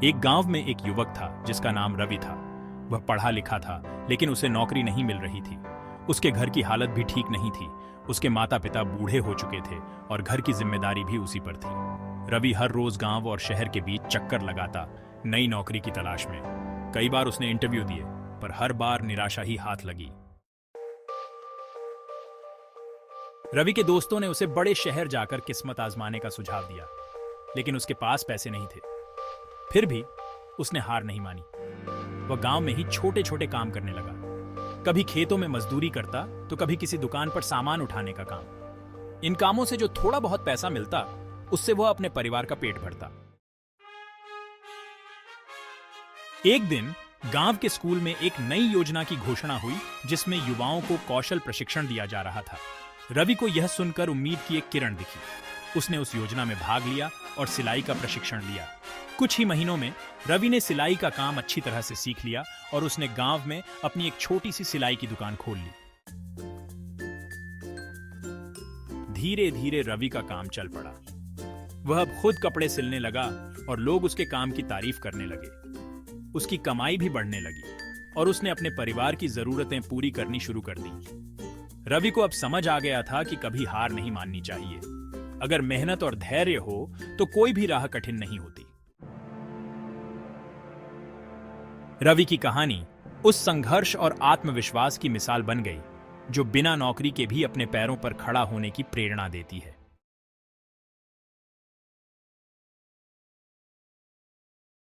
एक गांव में एक युवक था जिसका नाम रवि था। वह पढ़ा लिखा था, लेकिन उसे नौकरी नहीं मिल रही थी। उसके घर की हालत भी ठीक नहीं थी। उसके माता पिता बूढ़े हो चुके थे और घर की जिम्मेदारी भी उसी पर थी। रवि हर रोज गांव और शहर के बीच चक्कर लगाता, नई नौकरी की तलाश में। कई बार उसने इंटरव्यू दिए, पर हर बार निराशा ही हाथ लगी। रवि के दोस्तों ने उसे बड़े शहर जाकर किस्मत आजमाने का सुझाव दिया, लेकिन उसके पास पैसे नहीं थे। फिर भी उसने हार नहीं मानी। वह गांव में ही छोटे छोटे काम करने लगा। कभी खेतों में मजदूरी करता तो कभी किसी दुकान पर सामान उठाने का काम। इन कामों से जो थोड़ा बहुत पैसा मिलता, उससे वह अपने परिवार का पेट भरता। एक दिन गांव के स्कूल में एक नई योजना की घोषणा हुई, जिसमें युवाओं को कौशल प्रशिक्षण दिया जा रहा था। रवि को यह सुनकर उम्मीद की एक किरण दिखी। उसने उस योजना में भाग लिया और सिलाई का प्रशिक्षण लिया। कुछ ही महीनों में रवि ने सिलाई का काम अच्छी तरह से सीख लिया और उसने गांव में अपनी एक छोटी सी सिलाई की दुकान खोल ली। धीरे धीरे रवि का काम चल पड़ा। वह अब खुद कपड़े सिलने लगा और लोग उसके काम की तारीफ करने लगे। उसकी कमाई भी बढ़ने लगी और उसने अपने परिवार की जरूरतें पूरी करनी शुरू कर दी। रवि को अब समझ आ गया था कि कभी हार नहीं माननी चाहिए। अगर मेहनत और धैर्य हो तो कोई भी राह कठिन नहीं होती। रवि की कहानी उस संघर्ष और आत्मविश्वास की मिसाल बन गई, जो बिना नौकरी के भी अपने पैरों पर खड़ा होने की प्रेरणा देती है।